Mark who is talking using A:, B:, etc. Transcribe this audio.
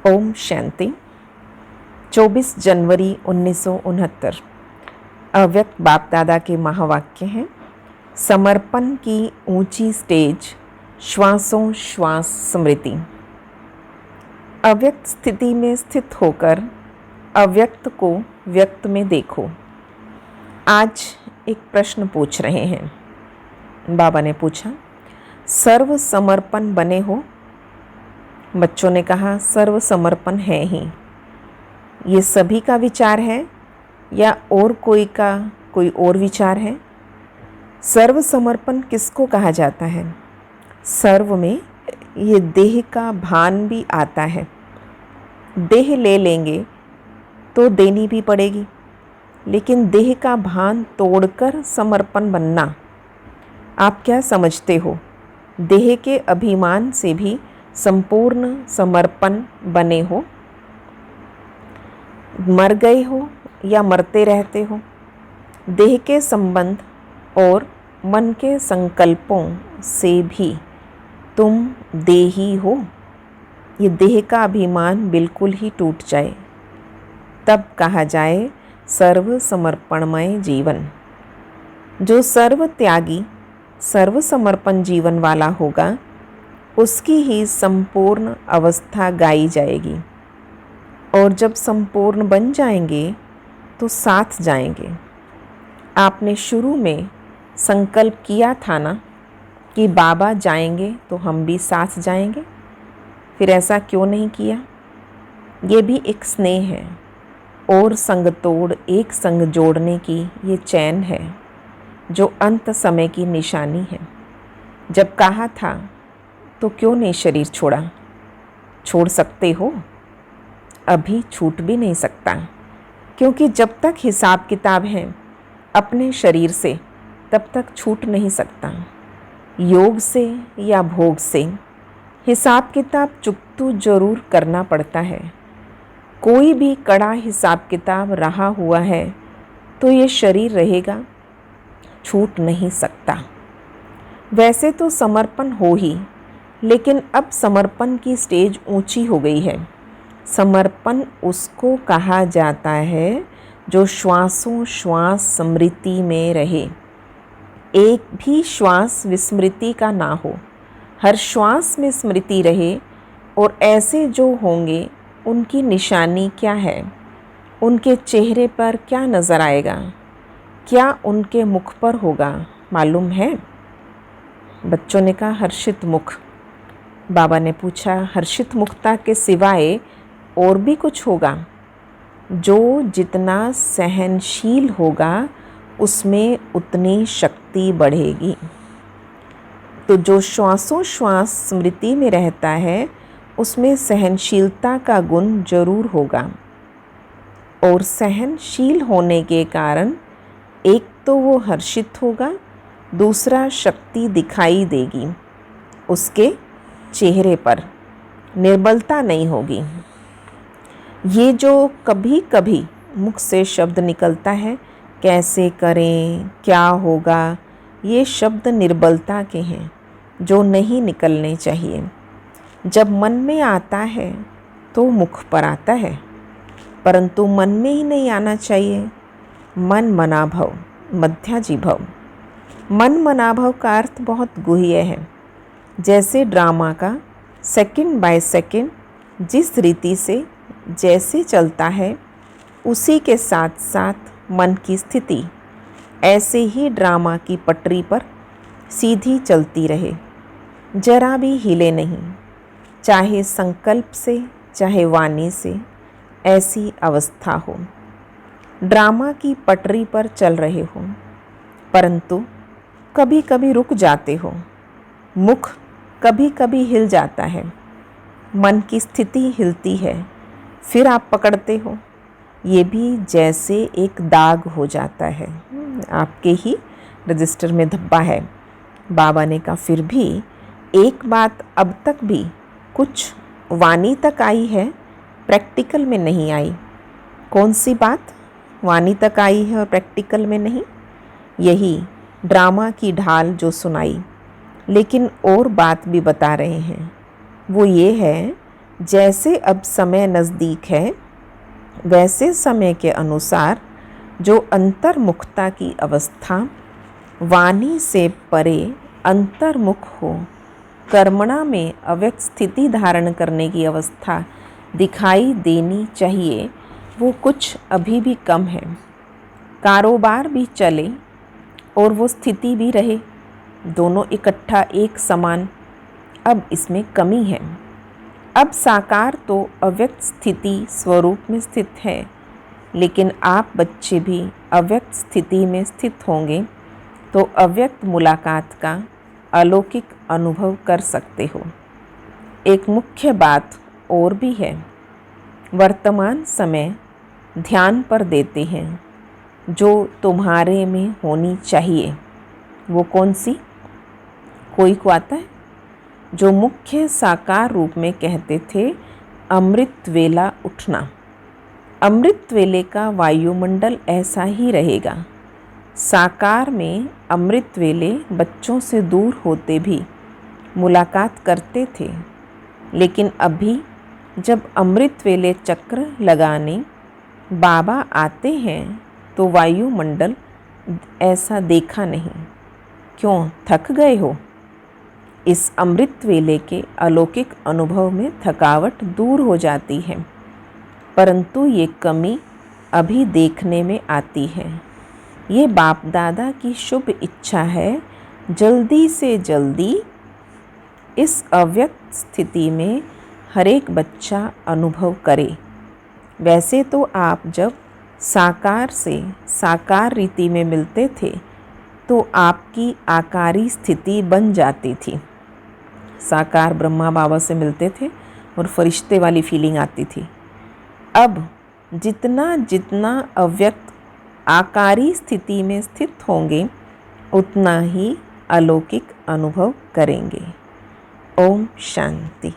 A: ओम शांति। 24 जनवरी 1969 अव्यक्त बाप दादा के महावाक्य हैं। समर्पण की ऊंची स्टेज, श्वासों श्वास स्मृति। अव्यक्त स्थिति में स्थित होकर अव्यक्त को व्यक्त में देखो। आज एक प्रश्न पूछ रहे हैं। बाबा ने पूछा, सर्व समर्पण बने हो? बच्चों ने कहा, सर्व समर्पण है ही। ये सभी का विचार है या और कोई और विचार है? सर्व समर्पण किसको कहा जाता है? सर्व में ये देह का भान भी आता है। देह ले लेंगे तो देनी भी पड़ेगी, लेकिन देह का भान तोड़कर समर्पण बनना, आप क्या समझते हो? देह के अभिमान से भी संपूर्ण समर्पण बने हो? मर गए हो या मरते रहते हो? देह के संबंध और मन के संकल्पों से भी तुम देही हो। ये देह का अभिमान बिल्कुल ही टूट जाए, तब कहा जाए सर्व समर्पणमय जीवन। जो सर्व त्यागी सर्व समर्पण जीवन वाला होगा, उसकी ही संपूर्ण अवस्था गाई जाएगी। और जब संपूर्ण बन जाएंगे तो साथ जाएंगे। आपने शुरू में संकल्प किया था ना कि बाबा जाएंगे तो हम भी साथ जाएंगे, फिर ऐसा क्यों नहीं किया? ये भी एक स्नेह है और संग तोड़ एक संग जोड़ने की ये चैन है, जो अंत समय की निशानी है। जब कहा था तो क्यों नहीं शरीर छोड़ा? छोड़ सकते हो, अभी छूट भी नहीं सकता, क्योंकि जब तक हिसाब किताब है अपने शरीर से, तब तक छूट नहीं सकता। योग से या भोग से हिसाब किताब चुकतू जरूर करना पड़ता है। कोई भी कड़ा हिसाब किताब रहा हुआ है तो ये शरीर रहेगा, छूट नहीं सकता। वैसे तो समर्पण हो ही, लेकिन अब समर्पण की स्टेज ऊंची हो गई है। समर्पण उसको कहा जाता है जो श्वासों श्वास स्मृति में रहे। एक भी श्वास विस्मृति का ना हो, हर श्वास में स्मृति रहे। और ऐसे जो होंगे उनकी निशानी क्या है? उनके चेहरे पर क्या नज़र आएगा? क्या उनके मुख पर होगा मालूम है? बच्चों ने कहा, हर्षित मुख। बाबा ने पूछा, हर्षित मुक्ता के सिवाय और भी कुछ होगा? जो जितना सहनशील होगा उसमें उतनी शक्ति बढ़ेगी। तो जो श्वासों श्वास स्मृति में रहता है उसमें सहनशीलता का गुण जरूर होगा। और सहनशील होने के कारण एक तो वो हर्षित होगा, दूसरा शक्ति दिखाई देगी उसके चेहरे पर, निर्बलता नहीं होगी। ये जो कभी कभी मुख से शब्द निकलता है, कैसे करें, क्या होगा, ये शब्द निर्बलता के हैं जो नहीं निकलने चाहिए। जब मन में आता है तो मुख पर आता है, परंतु मन में ही नहीं आना चाहिए। मन मना भव मध्याजी भव। मन मना भव का अर्थ बहुत गुह्य है। जैसे ड्रामा का सेकंड बाय सेकंड जिस रीति से जैसे चलता है, उसी के साथ साथ मन की स्थिति ऐसे ही ड्रामा की पटरी पर सीधी चलती रहे, जरा भी हिले नहीं, चाहे संकल्प से चाहे वाणी से, ऐसी अवस्था हो। ड्रामा की पटरी पर चल रहे हो, परंतु कभी कभी रुक जाते हो। मुख कभी कभी हिल जाता है, मन की स्थिति हिलती है, फिर आप पकड़ते हो। ये भी जैसे एक दाग हो जाता है, आपके ही रजिस्टर में धब्बा है। बाबा ने कहा, फिर भी एक बात अब तक भी कुछ वाणी तक आई है, प्रैक्टिकल में नहीं आई। कौन सी बात वाणी तक आई है और प्रैक्टिकल में नहीं? यही ड्रामा की ढाल जो सुनाई, लेकिन और बात भी बता रहे हैं। वो ये है जैसे अब समय नज़दीक है, वैसे समय के अनुसार जो अंतर्मुखता की अवस्था, वाणी से परे अंतर्मुख हो, कर्मणा में अव्यक्त स्थिति धारण करने की अवस्था दिखाई देनी चाहिए, वो कुछ अभी भी कम है। कारोबार भी चले और वो स्थिति भी रहे, दोनों इकट्ठा एक समान, अब इसमें कमी है। अब साकार तो अव्यक्त स्थिति स्वरूप में स्थित है, लेकिन आप बच्चे भी अव्यक्त स्थिति में स्थित होंगे तो अव्यक्त मुलाकात का अलौकिक अनुभव कर सकते हो। एक मुख्य बात और भी है, वर्तमान समय ध्यान पर देते हैं जो तुम्हारे में होनी चाहिए। वो कौन सी? कोई को आता है? जो मुख्य साकार रूप में कहते थे अमृत वेला उठना। अमृत वेले का वायुमंडल ऐसा ही रहेगा। साकार में अमृत वेले बच्चों से दूर होते भी मुलाकात करते थे, लेकिन अभी जब अमृत वेले चक्र लगाने बाबा आते हैं तो वायुमंडल ऐसा देखा नहीं। क्यों थक गए हो? इस अमृत वेले के अलौकिक अनुभव में थकावट दूर हो जाती है, परंतु ये कमी अभी देखने में आती है। ये बाप दादा की शुभ इच्छा है, जल्दी से जल्दी इस अव्यक्त स्थिति में हर एक बच्चा अनुभव करे। वैसे तो आप जब साकार से साकार रीति में मिलते थे तो आपकी आकारी स्थिति बन जाती थी। साकार ब्रह्मा बाबा से मिलते थे और फरिश्ते वाली फीलिंग आती थी। अब जितना जितना अव्यक्त आकारी स्थिति में स्थित होंगे उतना ही अलौकिक अनुभव करेंगे। ओम शांति।